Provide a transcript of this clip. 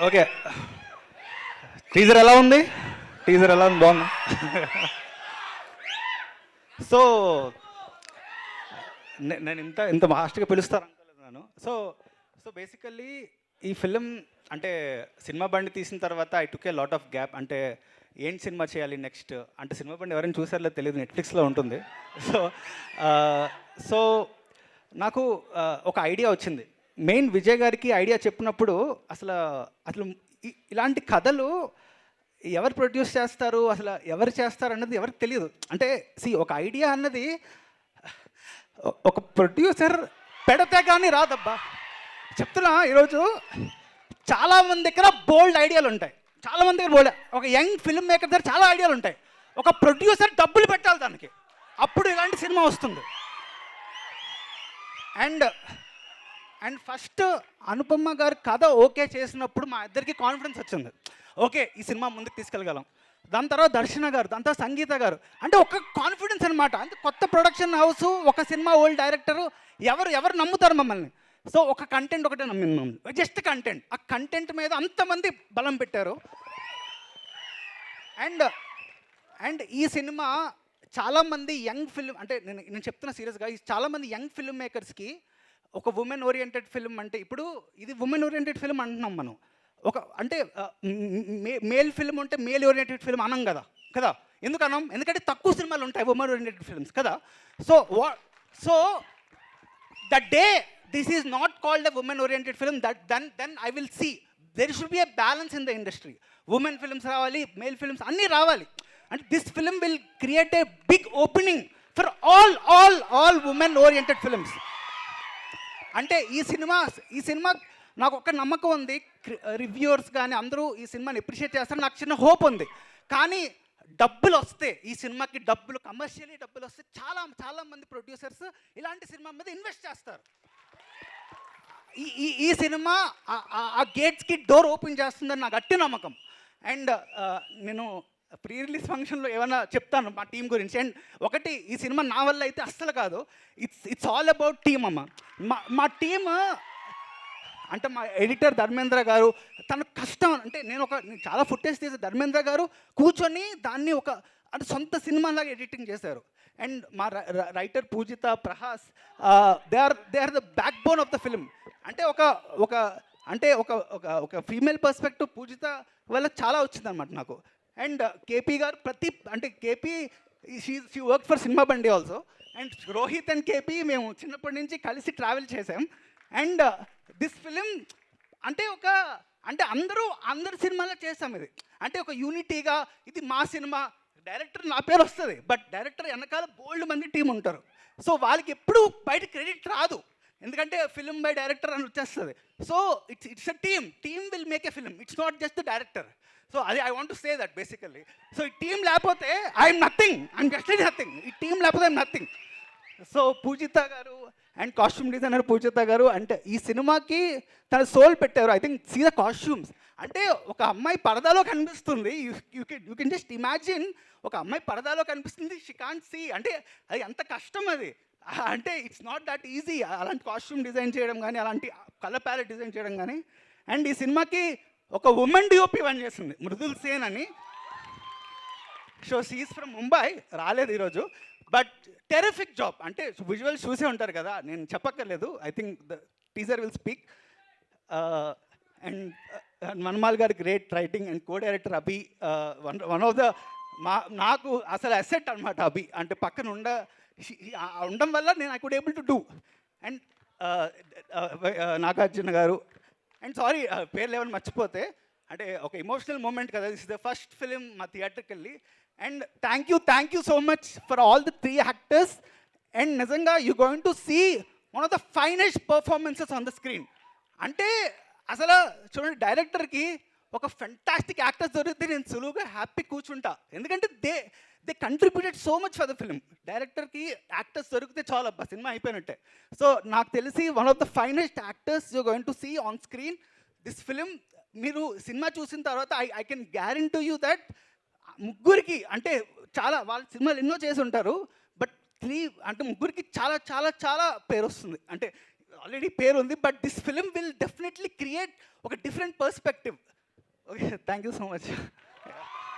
Okay, teaser ఎలా ఉంది? Teaser ఎలా ఉంది? బాగుంది. సో నేను ఇంత ఇంత ఫాస్ట్గా పిలుస్తారు అనుకోలేదు నేను. సో సో బేసికల్లీ ఈ ఫిలిం అంటే సినిమా బండి తీసిన తర్వాత I took a lot of gap. అంటే ఏం సినిమా చేయాలి నెక్స్ట్ అంటే, సినిమా బండి ఎవరైనా చూసారో తెలియదు, నెట్ఫ్లిక్స్లో ఉంటుంది. సో సో నాకు ఒక ఐడియా వచ్చింది. మెయిన్ విజయ్ గారికి ఐడియా చెప్పినప్పుడు అసలు అసలు ఇలాంటి కథలు ఎవరు ప్రొడ్యూస్ చేస్తారు, అసలు ఎవరు చేస్తారు అన్నది ఎవరికి తెలియదు. అంటే ఒక ఐడియా అన్నది ఒక ప్రొడ్యూసర్ పెడితే కానీ రాదబ్బా. చెప్తున్నా, ఈరోజు చాలామంది దగ్గర బోల్డ్ ఐడియాలు ఉంటాయి, చాలామంది దగ్గర బోల్డ్. ఒక యంగ్ ఫిల్మ్ మేకర్ దగ్గర చాలా ఐడియాలు ఉంటాయి. ఒక ప్రొడ్యూసర్ డబ్బులు పెట్టాలి దానికి, అప్పుడు ఇలాంటి సినిమా వస్తుంది. అండ్ ఫస్ట్ అనుపమ గారు కథ ఓకే చేసినప్పుడు మా ఇద్దరికి కాన్ఫిడెన్స్ వచ్చింది. ఓకే, ఈ సినిమా ముందుకు తీసుకెళ్ళగలం. దాని తర్వాత దర్శన గారు, దాని తర్వాత సంగీత గారు, అంటే ఒక కాన్ఫిడెన్స్ అనమాట. అంటే కొత్త ప్రొడక్షన్ హౌస్, ఒక సినిమా ఓల్డ్ డైరెక్టరు, ఎవరు నమ్ముతారు మమ్మల్ని? సో ఒక కంటెంట్ ఒకటే నమ్మింది మమ్మల్ని, జస్ట్ కంటెంట్. ఆ కంటెంట్ మీద అంతమంది బలం పెట్టారు. అండ్ ఈ సినిమా చాలామంది యంగ్ ఫిల్మ్, అంటే నేను చెప్తున్నా సీరియస్గా, చాలామంది యంగ్ ఫిల్మ్ మేకర్స్కి ఒక ఉమెన్ ఓరియంటెడ్ ఫిల్మ్ అంటే, ఇప్పుడు ఇది ఉమెన్ ఓరియంటెడ్ ఫిల్మ్ అంటున్నాం మనం. ఒక అంటే మేల్ ఫిల్మ్ ఉంటే మేల్ ఓరియంటెడ్ ఫిల్మ్ అనం కదా ఎందుకు అనం? ఎందుకంటే తక్కువ సినిమాలు ఉంటాయి ఉమెన్ ఓరియంటెడ్ ఫిల్మ్స్ కదా. So the day this is not called a women oriented film, then I will see there should be a balance in the industry. Women films రావాలి, మేల్ ఫిల్మ్స్ అన్నీ రావాలి. అంటే this film will create a big opening for all women oriented films. అంటే ఈ cinema నాకు ఒక నమ్మకం ఉంది, రివ్యూవర్స్ కానీ అందరూ ఈ సినిమాని అప్రిషియేట్ చేస్తారు, నాకు చిన్న హోప్ ఉంది. కానీ డబ్బులు వస్తే, ఈ సినిమాకి డబ్బులు, కమర్షియలీ డబ్బులు వస్తే చాలా మంది ప్రొడ్యూసర్స్ ఇలాంటి సినిమా మీద ఇన్వెస్ట్ చేస్తారు. ఈ సినిమా ఆ గేట్స్కి డోర్ ఓపెన్ చేస్తుందని నాకు గట్టి నమ్మకం. అండ్ నేను ప్రీ రిలీజ్ ఫంక్షన్లో ఏమైనా చెప్తాను మా టీం గురించి. అండ్ ఒకటి, ఈ సినిమా నా వల్ల అయితే అస్సలు కాదు, ఇట్స్ ఆల్ అబౌట్ టీమ్ అమ్మ. మా టీమ్ అంటే మా ఎడిటర్ ధర్మేంద్ర గారు, తన కష్టం అంటే నేను చాలా ఫుటేజ్ తీసే ధర్మేంద్ర గారు కూర్చొని దాన్ని అంటే సొంత సినిమాలాగా ఎడిటింగ్ చేశారు. అండ్ మా writer Poojitha, Prahas, they are the backbone of the film. అంటే ఒక ఫీమేల్ పర్స్పెక్టివ్ పూజిత వల్ల చాలా వచ్చిందనమాట నాకు. And KP garu KP she work for Cinema Bandi also. And Rohit and KP మేము చిన్నప్పటి నుంచి కలిసి ట్రావెల్ చేసాం. అండ్ దిస్ ఫిలిం అంటే అందరు సినిమాలో చేసాం ఇది. అంటే ఒక యూనిటీగా, ఇది మా సినిమా, డైరెక్టర్ నా పేరు వస్తుంది, బట్ డైరెక్టర్ వెనకాల బోల్డ్ మంది టీం ఉంటారు. సో వాళ్ళకి ఎప్పుడు బయట క్రెడిట్ రాదు, ఎందుకంటే ఫిల్మ్ బై డైరెక్టర్ అని వచ్చేస్తుంది. So it's a team will make a film, it's not just the director. So అది I want to say that basically. So ఈ టీం లేకపోతే I'm nothing, I'm just nothing. ఈ team లేకపోతే I'm nothing. So Poojitha garu and costume designer పూజిత గారు అంటే ఈ సినిమాకి తన సోల్ పెట్టారు. I think see the costumes. అంటే ఒక అమ్మాయి పరదాలో కనిపిస్తుంది, యూ కెన్ జస్ట్ ఇమాజిన్, ఒక అమ్మాయి పరదాలో కనిపిస్తుంది, షీ కాంట్ సీ. అంటే అది ఎంత కష్టం అది. అంటే ఇట్స్ నాట్ దట్ ఈజీ అలాంటి కాస్ట్యూమ్ డిజైన్ చేయడం కానీ, అలాంటి కలర్ ప్యాలెట్ డిజైన్ చేయడం కానీ. అండ్ ఈ సినిమాకి ఒక ఉమెన్ డిఓపి పని చేస్తుంది, మృదుల్ సేన్ అని. సో షీఈస్ ఫ్రమ్ ముంబై, రాలేదు ఈరోజు, బట్ టెరిఫిక్ జాబ్. అంటే విజువల్స్ చూసే ఉంటారు కదా, నేను చెప్పక్కర్లేదు. I think the teaser will speak. And Manmal గారి great writing and co director Abhi, one of the నాకు అసలు అసెట్ అనమాట అభి. అంటే పక్కన ఉండడం వల్ల నేను I could able to do. And Nagarjuna garu, and sorry పేర్లు ఏమైనా మర్చిపోతే, అంటే ఒక ఎమోషనల్ మూమెంట్ కదా, this is the first film మా థియేటర్కి వెళ్ళి. And thank you so much for all the 3 actors. And నిజంగా you going to see one of the finest performances on the screen. అంటే అసలు చూడండి, డైరెక్టర్కి ఒక ఫెంటాస్టిక్ యాక్టర్స్ దొరికితే నేను సులువుగా హ్యాపీ కూర్చుంటా, ఎందుకంటే they contributed so much for the film. డైరెక్టర్కి యాక్టర్స్ దొరికితే చాలా అబ్బా, సినిమా అయిపోయినట్టే. సో నాకు తెలిసి one of the finest actors you going to see on screen this film. మీరు సినిమా చూసిన తర్వాత I can guarantee you that ముగ్గురికి, అంటే చాలా వాళ్ళ సినిమాలు ఎన్నో చేసి ఉంటారు, బట్ 3 అంటే ముగ్గురికి చాలా చాలా చాలా పేరు వస్తుంది. అంటే ఆల్రెడీ పేరు ఉంది, but this film will definitely create ఒక different perspective. Okay, thank you so much.